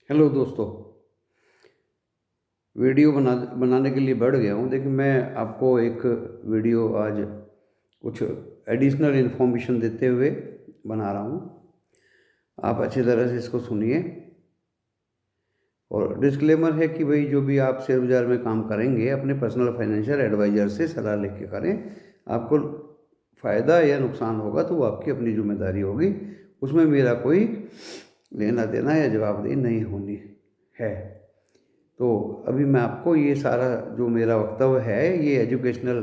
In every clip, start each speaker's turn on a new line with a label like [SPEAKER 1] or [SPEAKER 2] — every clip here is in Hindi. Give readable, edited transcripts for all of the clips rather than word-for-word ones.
[SPEAKER 1] हेलो दोस्तों। वीडियो बनाने के लिए बढ़ गया हूँ। देखिए, मैं आपको एक वीडियो आज कुछ एडिशनल इन्फॉर्मेशन देते हुए बना रहा हूँ। आप अच्छी तरह से इसको सुनिए। और डिस्क्लेमर है कि भाई जो भी आप शेयर बाज़ार में काम करेंगे अपने पर्सनल फाइनेंशियल एडवाइज़र से सलाह लेके करें। आपको फ़ायदा या नुकसान होगा तो वो आपकी अपनी जिम्मेदारी होगी, उसमें मेरा कोई लेना देना या जवाबदेही नहीं होनी है। तो अभी मैं आपको ये सारा जो मेरा वक्तव्य है ये एजुकेशनल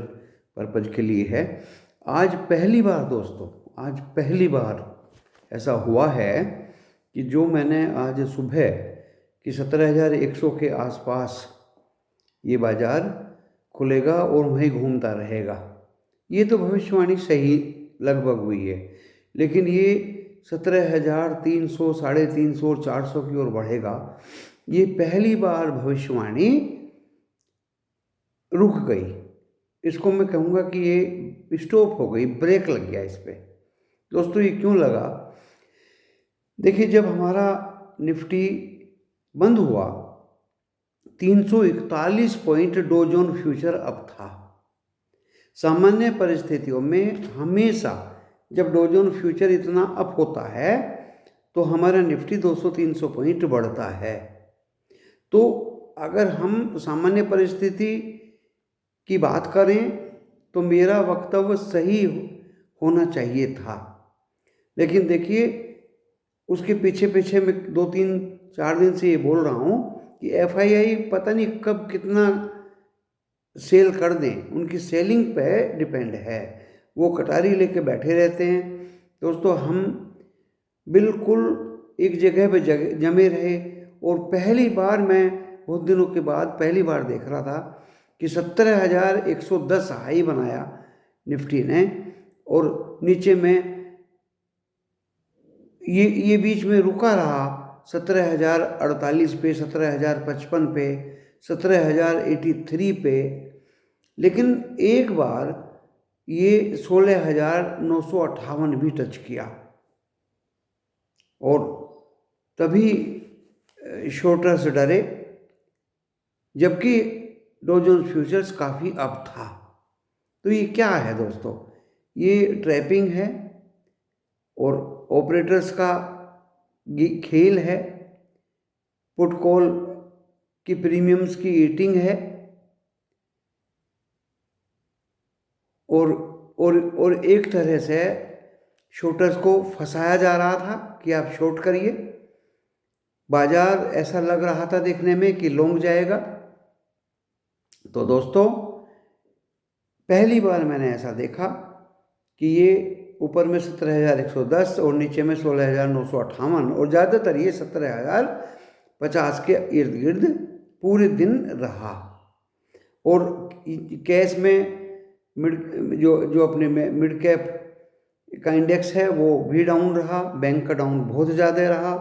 [SPEAKER 1] पर्पज़ के लिए है। आज पहली बार दोस्तों, आज पहली बार ऐसा हुआ है कि जो मैंने आज सुबह कि 17,100 के आसपास ये बाज़ार खुलेगा और वहीं घूमता रहेगा। ये तो भविष्यवाणी सही लगभग हुई है, लेकिन ये 17,300, 350 और 400 की ओर बढ़ेगा, ये पहली बार भविष्यवाणी रुक गई। इसको मैं कहूँगा कि ये स्टॉप हो गई, ब्रेक लग गया इस पे। दोस्तों, ये क्यों लगा? देखिए, जब हमारा निफ्टी बंद हुआ 341 point Dow Jones future up था। सामान्य परिस्थितियों में हमेशा जब डो जोन फ्यूचर इतना अप होता है तो हमारा निफ्टी 200-300 पॉइंट बढ़ता है। तो अगर हम सामान्य परिस्थिति की बात करें तो मेरा वक्तव्य सही होना चाहिए था, लेकिन देखिए उसके पीछे पीछे मैं 2-3-4 दिन से ये बोल रहा हूँ कि एफआईआई पता नहीं कब कितना सेल कर दें, उनकी सेलिंग पे डिपेंड है। वो कटारी लेके बैठे रहते हैं। दोस्तों, हम बिल्कुल एक जगह पे जमे रहे और पहली बार मैं बहुत दिनों के बाद पहली बार देख रहा था कि 17,110 हाई बनाया निफ्टी ने, और नीचे में ये बीच में रुका रहा 17,048 पे, 17,055 पे, 17,083 पे, लेकिन एक बार ये 16,958 भी टच किया और तभी शॉर्टर्स डरे, जबकि डो जोन्स फ्यूचर्स काफ़ी अप था। तो ये क्या है दोस्तों? ये ट्रैपिंग है और ऑपरेटर्स का खेल है। पुट कॉल की प्रीमियम्स की ईटिंग है और एक तरह से शॉर्टर्स को फंसाया जा रहा था कि आप शॉर्ट करिए। बाजार ऐसा लग रहा था देखने में कि लॉन्ग जाएगा। तो दोस्तों, पहली बार मैंने ऐसा देखा कि ये ऊपर में 17,110 और नीचे में 16,958 और ज़्यादातर ये 17,050 के इर्द गिर्द पूरे दिन रहा। और कैश में जो अपने में मिड कैप का इंडेक्स है वो भी डाउन रहा, बैंक का डाउन बहुत ज़्यादा रहा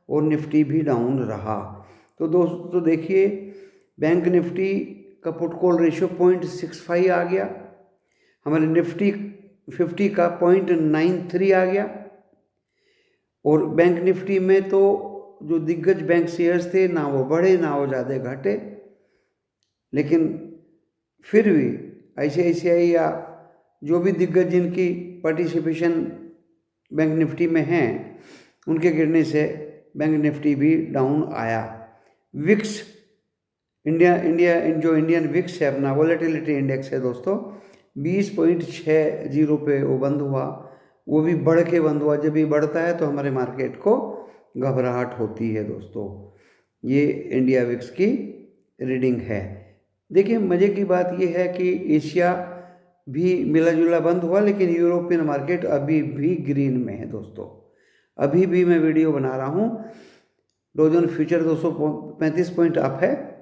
[SPEAKER 1] और निफ्टी भी डाउन रहा। तो दोस्तों देखिए, बैंक निफ्टी का पुट कॉल रेशियो 0.65 आ गया, हमारे निफ्टी 50 का 0.93 आ गया। और बैंक निफ्टी में तो जो दिग्गज बैंक शेयर्स थे ना वो बढ़े ना वो ज़्यादा घटे, लेकिन फिर भी आईसीआईसीआई या जो भी दिग्गज जिनकी पार्टिसिपेशन बैंक निफ्टी में हैं उनके गिरने से बैंक निफ्टी भी डाउन आया। विक्स जो इंडियन विक्स है, अपना वॉलेटिलिटी इंडेक्स है दोस्तों, 20.60 पे वो बंद हुआ। वो भी बढ़ के बंद हुआ। जब ये बढ़ता है तो हमारे मार्केट को घबराहट होती है दोस्तों। ये इंडिया विक्स की रीडिंग है। देखिए, मज़े की बात ये है कि एशिया भी मिला जुला बंद हुआ, लेकिन यूरोपियन मार्केट अभी भी ग्रीन में है दोस्तों। अभी भी मैं वीडियो बना रहा हूँ, Dow Jones future 235 point up है,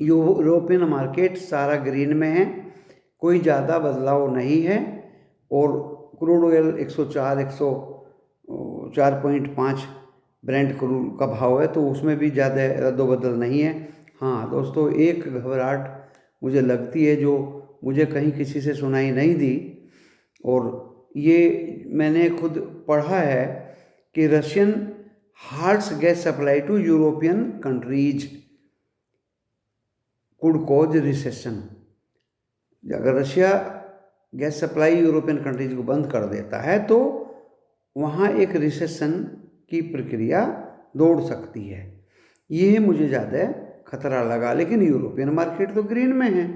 [SPEAKER 1] यूरोपियन मार्केट सारा ग्रीन में है, कोई ज़्यादा बदलाव नहीं है। और क्रूड ऑयल 104.5 ब्रेंट क्रूड का भाव है, तो उसमें भी ज़्यादा रद्दोबदल नहीं है। हाँ दोस्तों, एक घबराहट मुझे लगती है जो मुझे कहीं किसी से सुनाई नहीं दी, और ये मैंने खुद पढ़ा है कि Russian harsh gas supply to European countries could cause recession. अगर Russia gas supply European countries को बंद कर देता है तो वहाँ एक रिसेशन की प्रक्रिया दौड़ सकती है। ये मुझे ज़्यादा खतरा लगा। लेकिन यूरोपियन मार्केट तो ग्रीन में है।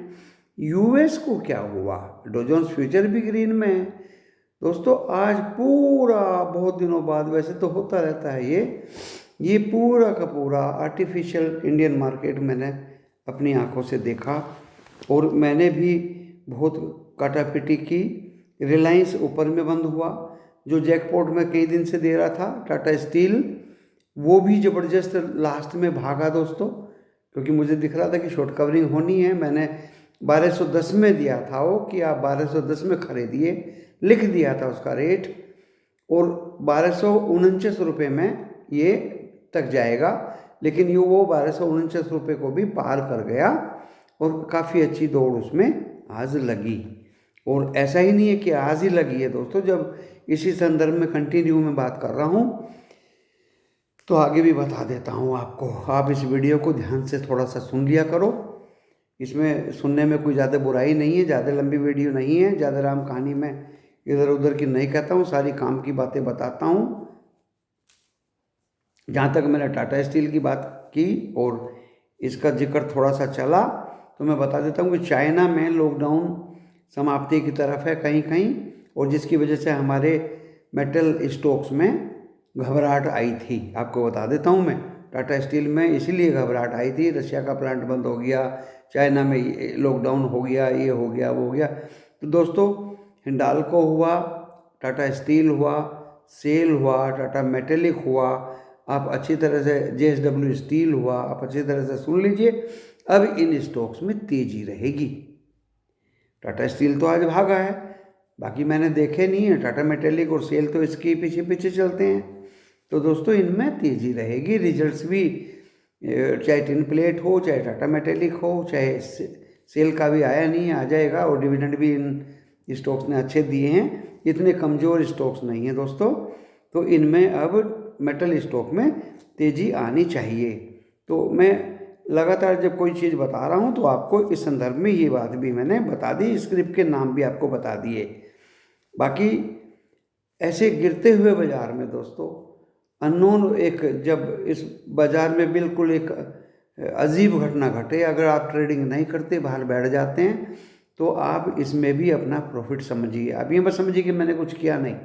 [SPEAKER 1] यूएस को क्या हुआ? डॉ जोन्स फ्यूचर भी ग्रीन में है। दोस्तों आज पूरा, बहुत दिनों बाद, वैसे तो होता रहता है ये पूरा का पूरा आर्टिफिशियल इंडियन मार्केट मैंने अपनी आंखों से देखा और मैंने भी बहुत काटापिटी की। रिलायंस ऊपर में बंद हुआ, जो जैकपॉट में कई दिन से दे रहा था। टाटा स्टील वो भी ज़बरदस्त लास्ट में भागा दोस्तों, क्योंकि मुझे दिख रहा था कि शॉर्ट कवरिंग होनी है। मैंने 1210 में दिया था वो कि आप 1210 में खरीदिए, लिख दिया था उसका रेट, और 1249 रुपये में ये तक जाएगा। लेकिन वो 1249 रुपये को भी पार कर गया और काफ़ी अच्छी दौड़ उसमें आज लगी। और ऐसा ही नहीं है कि आज ही लगी है दोस्तों, जब इसी संदर्भ में कंटिन्यू में बात कर रहा हूँ तो आगे भी बता देता हूँ आपको। आप इस वीडियो को ध्यान से थोड़ा सा सुन लिया करो। इसमें सुनने में कोई ज़्यादा बुराई नहीं है, ज़्यादा लंबी वीडियो नहीं है, ज़्यादा राम कहानी में इधर उधर की नहीं कहता हूँ, सारी काम की बातें बताता हूँ। जहाँ तक मैंने टाटा स्टील की बात की और इसका जिक्र थोड़ा सा चला तो मैं बता देता हूँ कि चाइना में लॉकडाउन समाप्ति की तरफ है कहीं कहीं, और जिसकी वजह से हमारे मेटल स्टॉक्स में घबराहट आई थी। आपको बता देता हूँ मैं, टाटा स्टील में इसीलिए घबराहट आई थी, रशिया का प्लांट बंद हो गया, चाइना में लॉकडाउन हो गया, ये हो गया वो हो गया। तो दोस्तों हिंडाल्को हुआ, टाटा स्टील हुआ, सेल हुआ, टाटा मेटेलिक हुआ, आप अच्छी तरह से JSW स्टील हुआ, आप अच्छी तरह से सुन लीजिए। अब इन स्टॉक्स में तेजी रहेगी। टाटा स्टील तो आज भागा है, बाकी मैंने देखे नहीं है। टाटा मेटेलिक और सेल तो इसके पीछे पीछे चलते हैं। तो दोस्तों इनमें तेजी रहेगी। रिजल्ट्स भी, चाहे टिन प्लेट हो, चाहे टाटा मेटेलिक हो, चाहे सेल का भी आया नहीं, आ जाएगा। और डिविडेंड भी इन स्टॉक्स ने अच्छे दिए हैं, इतने कमज़ोर स्टॉक्स नहीं हैं दोस्तों। तो इनमें अब मेटल स्टॉक में तेज़ी आनी चाहिए। तो मैं लगातार जब कोई चीज़ बता रहा हूँ तो आपको इस संदर्भ में ये बात भी मैंने बता दी, स्क्रिप्ट के नाम भी आपको बता दिए। बाकी ऐसे गिरते हुए बाज़ार में दोस्तों अननोन एक, जब इस बाज़ार में बिल्कुल एक अजीब घटना घटे, अगर आप ट्रेडिंग नहीं करते, बाहर बैठ जाते हैं, तो आप इसमें भी अपना प्रॉफिट समझिए। आप ये मत समझिए कि मैंने कुछ किया नहीं,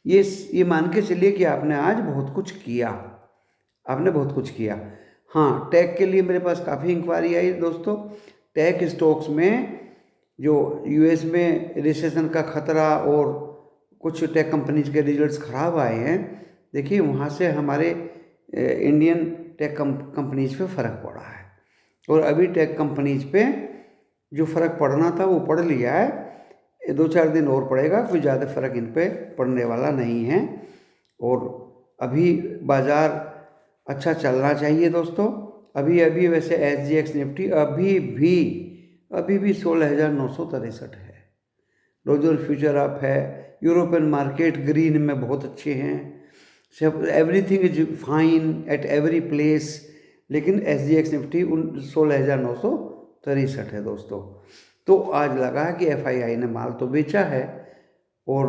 [SPEAKER 1] ये मान के चलिए कि आपने आज बहुत कुछ किया, आपने बहुत कुछ किया। हाँ, टेक के लिए मेरे पास काफ़ी इंक्वायरी आई दोस्तों। टेक स्टॉक्स में जो यूएस में रिसेशन का खतरा और कुछ टेक कंपनीज के रिजल्ट्स ख़राब आए हैं, देखिए वहाँ से हमारे इंडियन टेक कंपनीज पे फ़र्क पड़ा है। और अभी टेक कंपनीज पे जो फ़र्क पड़ना था वो पड़ लिया है, 2-4 दिन और पड़ेगा, कोई ज़्यादा फ़र्क इन पे पड़ने वाला नहीं है। और अभी बाज़ार अच्छा चलना चाहिए दोस्तों। अभी वैसे SGX निफ्टी अभी भी 16,963 है। डॉ जोन्स फ्यूचर अप है, यूरोपियन मार्केट ग्रीन में बहुत अच्छे हैं, सब everything is fine at every place. लेकिन SGX निफ्टी 16,963 है दोस्तों। तो आज लगा कि FII ने माल तो बेचा है और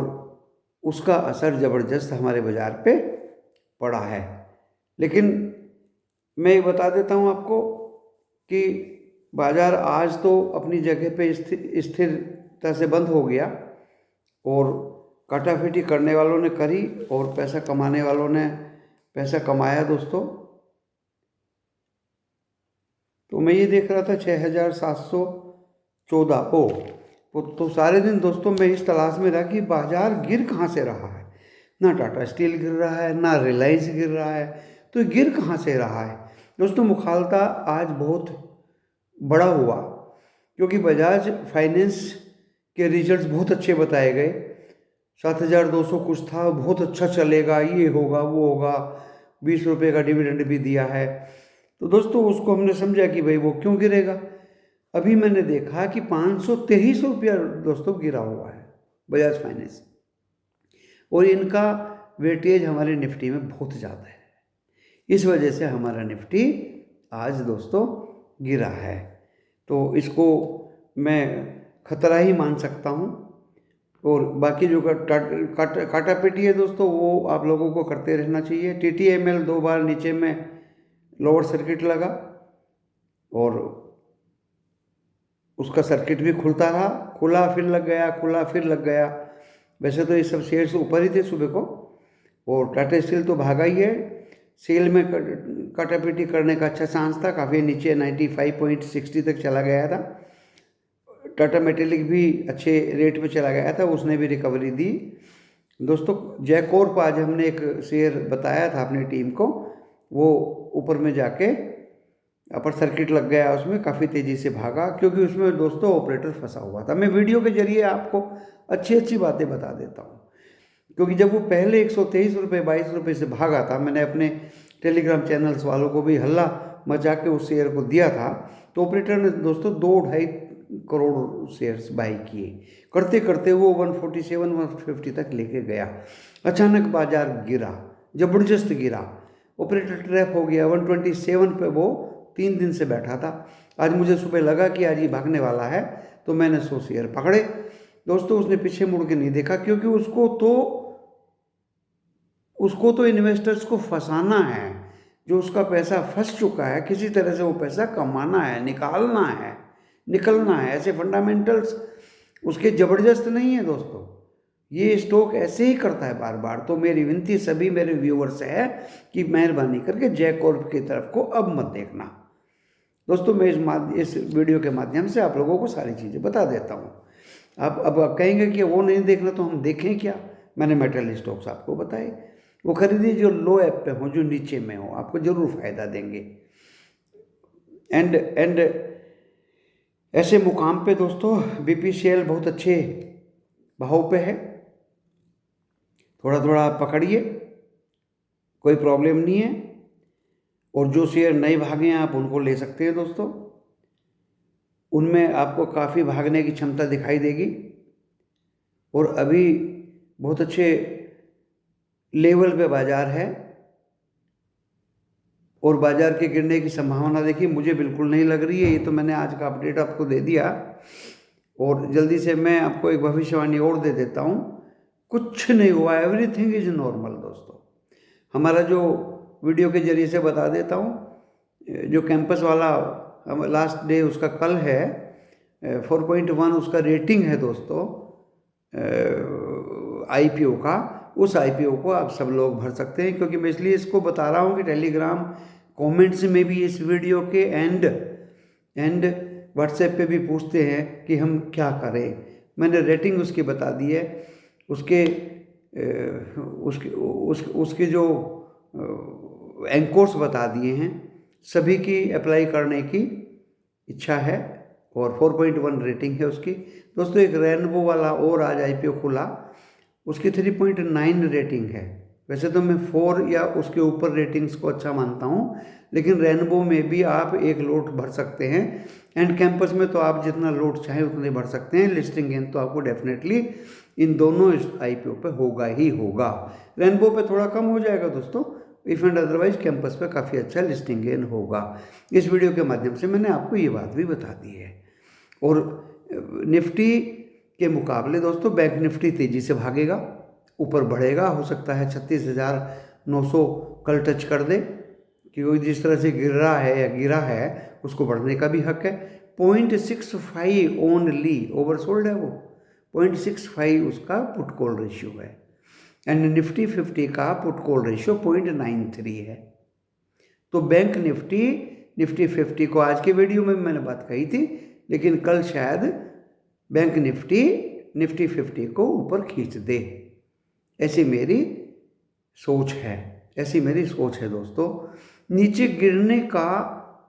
[SPEAKER 1] उसका असर ज़बरदस्त हमारे बाज़ार पे पड़ा है। लेकिन मैं ये बता देता हूँ आपको कि बाज़ार आज तो अपनी जगह पे स्थिरता से बंद हो गया, और काटाफीटी करने वालों ने करी और पैसा कमाने वालों ने पैसा कमाया दोस्तों। तो मैं ये देख रहा था 6,714 तो सारे दिन दोस्तों मैं इस तलाश में रहा कि बाज़ार गिर कहाँ से रहा है। ना टाटा स्टील गिर रहा है, ना रिलायंस गिर रहा है, तो गिर कहाँ से रहा है दोस्तों। मुखालता आज बहुत बड़ा हुआ क्योंकि बजाज फाइनेंस के रिजल्ट्स बहुत अच्छे बताए गए। 7,200 कुछ था, बहुत अच्छा चलेगा, ये होगा वो होगा, 20 रुपये का डिविडेंड भी दिया है। तो दोस्तों उसको हमने समझा कि भाई वो क्यों गिरेगा। अभी मैंने देखा कि 523 रुपया दोस्तों गिरा हुआ है बजाज फाइनेंस, और इनका वेटेज हमारे निफ्टी में बहुत ज़्यादा है। इस वजह से हमारा निफ्टी आज दोस्तों गिरा है। तो इसको मैं खतरा ही मान सकता हूँ। और बाकी जो काटा पेटी है दोस्तों, वो आप लोगों को करते रहना चाहिए। TTML 2 बार नीचे में लोअर सर्किट लगा और उसका सर्किट भी खुलता रहा, खुला फिर लग गया, खुला फिर लग गया। वैसे तो ये सब शेयर्स ऊपर ही थे सुबह को, और टाटा स्टील तो भागा ही है। सेल में काटापीटी करने का अच्छा चांस था, काफ़ी नीचे 95.60 तक चला गया था। टाटा मेटेलिक भी अच्छे रेट पे चला गया था, उसने भी रिकवरी दी। दोस्तों जयकॉर्प आज हमने एक शेयर बताया था अपनी टीम को, वो ऊपर में जाके अपर सर्किट लग गया, उसमें काफ़ी तेज़ी से भागा, क्योंकि उसमें दोस्तों ऑपरेटर फंसा हुआ था। मैं वीडियो के जरिए आपको अच्छी अच्छी बातें बता देता हूँ, क्योंकि जब वो पहले 123 रुपये 22 रुपये से भागा था, मैंने अपने टेलीग्राम चैनल्स वालों को भी हल्ला मचा के उस शेयर को दिया था, तो ऑपरेटर ने दोस्तों 2-2.5 करोड़ शेयर्स बाई किए। करते करते वो 147 150 तक लेके गया। अचानक बाजार गिरा, ज़बरदस्त गिरा, ऑपरेटर ट्रैप हो गया। 127 पे वो 3 दिन से बैठा था। आज मुझे सुबह लगा कि आज ये भागने वाला है, तो मैंने 100 शेयर पकड़े। दोस्तों उसने पीछे मुड़ के नहीं देखा, क्योंकि उसको तो इन्वेस्टर्स को फंसाना है। जो उसका पैसा फंस चुका है, किसी तरह से वो पैसा कमाना है, निकालना है, निकलना है। ऐसे फंडामेंटल्स उसके ज़बरदस्त नहीं है दोस्तों, ये स्टॉक ऐसे ही करता है बार बार। तो मेरी विनती सभी मेरे व्यूअर्स है कि मेहरबानी करके जयकॉर्प की तरफ को अब मत देखना। दोस्तों मैं इस वीडियो के माध्यम से आप लोगों को सारी चीज़ें बता देता हूँ। आप अब कहेंगे कि वो नहीं देखना, तो हम देखें क्या? मैंने मेटल स्टॉक्स आपको बताए, वो खरीदिए जो लो ऐप पे हो, जो नीचे में हो, आपको ज़रूर फ़ायदा देंगे। एंड ऐसे मुकाम पे दोस्तों BPCL बहुत अच्छे भाव पे है, थोड़ा थोड़ा आप पकड़िए, कोई प्रॉब्लम नहीं है। और जो शेयर नए भागे हैं आप उनको ले सकते हैं दोस्तों, उनमें आपको काफ़ी भागने की क्षमता दिखाई देगी। और अभी बहुत अच्छे लेवल पे बाजार है, और बाजार के गिरने की संभावना देखिए मुझे बिल्कुल नहीं लग रही है। ये तो मैंने आज का अपडेट आपको दे दिया, और जल्दी से मैं आपको एक भविष्यवाणी और दे देता हूँ। कुछ नहीं हुआ, एवरीथिंग इज नॉर्मल दोस्तों। हमारा जो वीडियो के जरिए से बता देता हूँ, जो कैंपस वाला लास्ट डे उसका कल है, 4.1 उसका रेटिंग है दोस्तों IPO का। उस IPO को आप सब लोग भर सकते हैं, क्योंकि मैं इसलिए इसको बता रहा हूँ कि टेलीग्राम कमेंट्स में भी इस वीडियो के एंड व्हाट्सएप पे भी पूछते हैं कि हम क्या करें। मैंने रेटिंग उसकी बता दी है, उसके जो एंकोर्स बता दिए हैं, सभी की अप्लाई करने की इच्छा है, और 4.1 रेटिंग है उसकी। दोस्तों एक रेनबो वाला और आज IPO खुला, उसकी 3.9 रेटिंग है। वैसे तो मैं 4 या उसके ऊपर रेटिंग्स को अच्छा मानता हूँ, लेकिन रेनबो में भी आप एक लोट भर सकते हैं, एंड कैंपस में तो आप जितना लोट चाहें उतने भर सकते हैं। लिस्टिंग गेन तो आपको डेफिनेटली इन दोनों IPO पे होगा ही होगा। रेनबो पे थोड़ा कम हो जाएगा दोस्तों, इफ एंड अदरवाइज कैंपस पे काफ़ी अच्छा लिस्टिंग गेन होगा। इस वीडियो के माध्यम से मैंने आपको ये बात भी बता दी है। और निफ्टी के मुकाबले दोस्तों बैंक निफ्टी तेज़ी से भागेगा, ऊपर बढ़ेगा, हो सकता है 36,900 कल टच कर दे, क्योंकि जिस तरह से गिर रहा है या गिरा है उसको बढ़ने का भी हक है। 0.65 ओनली ओवरसोल्ड है वो, 0.65 उसका पुट कॉल रेशियो है, एंड निफ्टी 50 का पुट कॉल रेशियो 0.93 है। तो बैंक निफ्टी 50 को आज के वीडियो में मैंने बात कही थी, लेकिन कल शायद बैंक निफ्टी 50 को ऊपर खींच दे, ऐसी मेरी सोच है दोस्तों। नीचे गिरने का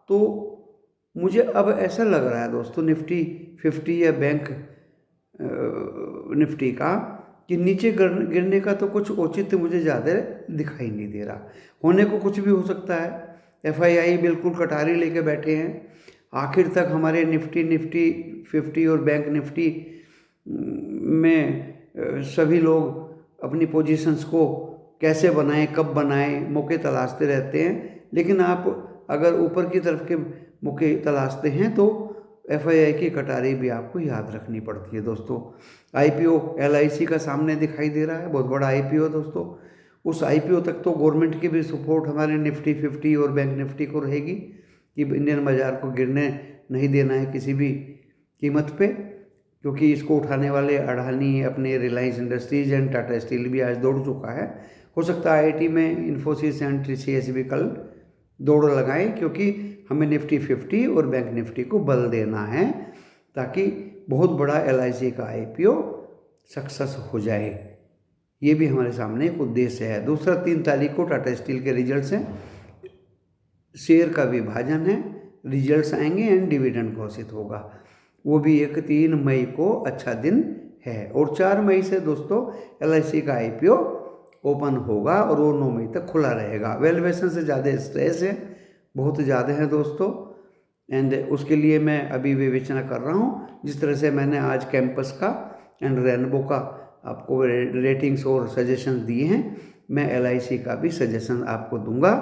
[SPEAKER 1] तो मुझे अब ऐसा लग रहा है दोस्तों निफ्टी 50 या बैंक निफ्टी का, कि नीचे गिरने का तो कुछ औचित्य मुझे ज़्यादा दिखाई नहीं दे रहा। होने को कुछ भी हो सकता है। FII बिल्कुल कटारी लेके बैठे हैं, आखिर तक हमारे निफ्टी 50 और बैंक निफ्टी में सभी लोग अपनी पोजीशंस को कैसे बनाएं, कब बनाएं, मौके तलाशते रहते हैं। लेकिन आप अगर ऊपर की तरफ के मौके तलाशते हैं तो FII की कटारी भी आपको याद रखनी पड़ती है दोस्तों। IPO LIC का सामने दिखाई दे रहा है, बहुत बड़ा IPO दोस्तों। उस IPO तक तो गवर्नमेंट की भी सपोर्ट हमारे निफ्टी 50 और बैंक निफ्टी को रहेगी कि इंडियन बाज़ार को गिरने नहीं देना है किसी भी कीमत पे, क्योंकि इसको उठाने वाले अडानी, अपने Reliance industries and Tata steel भी आज दौड़ चुका है। हो सकता है IIT में इन्फोसिस एंड TCS भी कल दौड़ लगाएं, क्योंकि हमें निफ्टी 50 और बैंक निफ्टी को बल देना है ताकि बहुत बड़ा LIC का IPO सक्सेस हो जाए। ये भी हमारे सामने एक उद्देश्य है। दूसरा, 3 तारीख को टाटा स्टील के रिजल्ट्स हैं, शेयर का विभाजन है, रिजल्ट्स आएंगे एंड डिविडेंड घोषित होगा। वो भी 3 मई को अच्छा दिन है। और 4 मई से दोस्तों LIC का IPO ओपन होगा और वो 9 मई तक खुला रहेगा। वैल्यूएशन से ज़्यादा स्ट्रेस है, बहुत ज़्यादा है दोस्तों, एंड उसके लिए मैं अभी विवेचना कर रहा हूँ। जिस तरह से मैंने आज कैंपस का एंड रेनबो का आपको रेटिंग्स और सजेशन दिए हैं, मैं LIC का भी सजेशन आपको दूंगा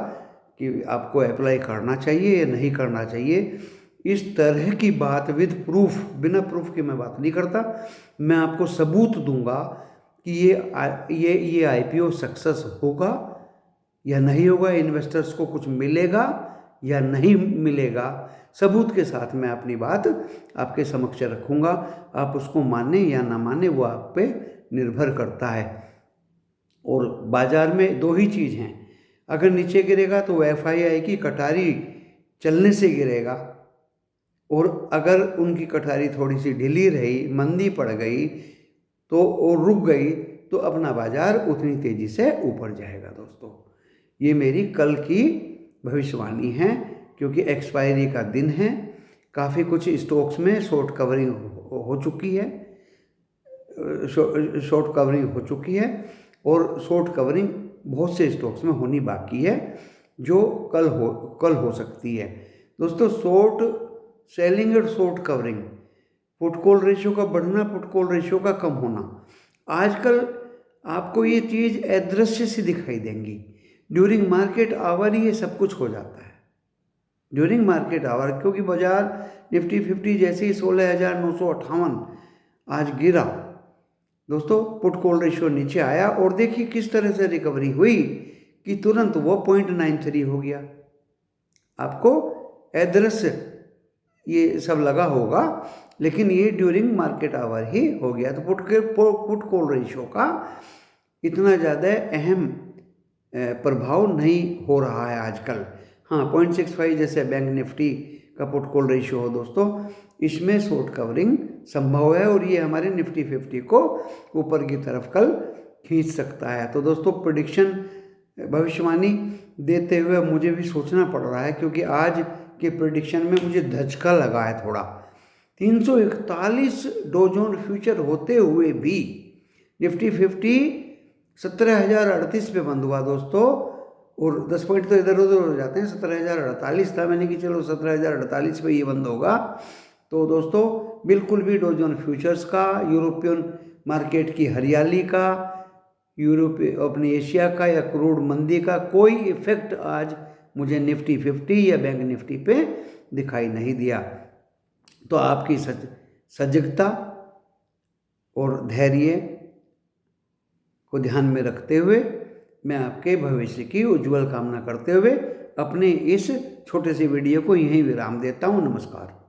[SPEAKER 1] कि आपको अप्लाई करना चाहिए या नहीं करना चाहिए। इस तरह की बात विद प्रूफ, बिना प्रूफ की मैं बात नहीं करता। मैं आपको सबूत दूंगा कि ये IPO सक्सेस होगा या नहीं होगा, इन्वेस्टर्स को कुछ मिलेगा या नहीं मिलेगा, सबूत के साथ मैं अपनी बात आपके समक्ष रखूँगा। आप उसको माने या ना माने वो आप पे निर्भर करता है। और बाज़ार में 2 ही चीज़ हैं, अगर नीचे गिरेगा तो FII की कटारी चलने से गिरेगा, और अगर उनकी कटारी थोड़ी सी ढीली रही, मंदी पड़ गई तो और रुक गई तो अपना बाज़ार उतनी तेज़ी से ऊपर जाएगा दोस्तों। ये मेरी कल की भविष्यवाणी है, क्योंकि एक्सपायरी का दिन है। काफ़ी कुछ स्टॉक्स में शॉर्ट कवरिंग हो चुकी है, शॉर्ट कवरिंग हो चुकी है, और शॉर्ट कवरिंग बहुत से स्टॉक्स में होनी बाकी है जो कल हो सकती है दोस्तों। शॉर्ट सेलिंग और short covering, put call ratio का बढ़ना, पुट कॉल रेशियो का कम होना, आजकल आपको ये चीज़ अदृश्य सी दिखाई देंगी। ड्यूरिंग मार्केट आवर ही ये सब कुछ हो जाता है, ड्यूरिंग मार्केट आवर, क्योंकि बाजार निफ्टी 50 जैसे ही 16,958 आज गिरा दोस्तों, पुट कॉल रेशियो नीचे आया और देखिए किस तरह से रिकवरी हुई कि तुरंत वो 0.93 हो गया। आपको अदृश्य ये सब लगा होगा, लेकिन ये ड्यूरिंग मार्केट आवर ही हो गया। तो पुट कॉल रेशियो का इतना ज़्यादा अहम प्रभाव नहीं हो रहा है आजकल। हाँ, 0.65 जैसे बैंक निफ्टी का पुट कॉल रेशियो हो दोस्तों, इसमें शॉर्ट कवरिंग संभव है और ये हमारे निफ्टी 50 को ऊपर की तरफ कल खींच सकता है। तो दोस्तों, प्रेडिक्शन, भविष्यवाणी देते हुए मुझे भी सोचना पड़ रहा है, क्योंकि आज के प्रेडिक्शन में मुझे धचका लगा है थोड़ा। 341 डॉ जोन्स फ्यूचर होते हुए भी निफ्टी 50 17,038 पे बंद हुआ दोस्तों, और 10 पॉइंट तो इधर उधर हो जाते हैं। 17,048 था, मैंने कि चलो 17,048 पे ये बंद होगा। तो दोस्तों, बिल्कुल भी डॉ जोन्स फ्यूचर्स का, यूरोपियन मार्केट की हरियाली का, अपनी एशिया का या क्रूड मंदी का कोई इफेक्ट आज मुझे निफ्टी 50 या बैंक निफ्टी पे दिखाई नहीं दिया। तो आपकी सजगता और धैर्य को ध्यान में रखते हुए मैं आपके भविष्य की उज्जवल कामना करते हुए अपने इस छोटे से वीडियो को यहीं विराम देता हूँ। नमस्कार।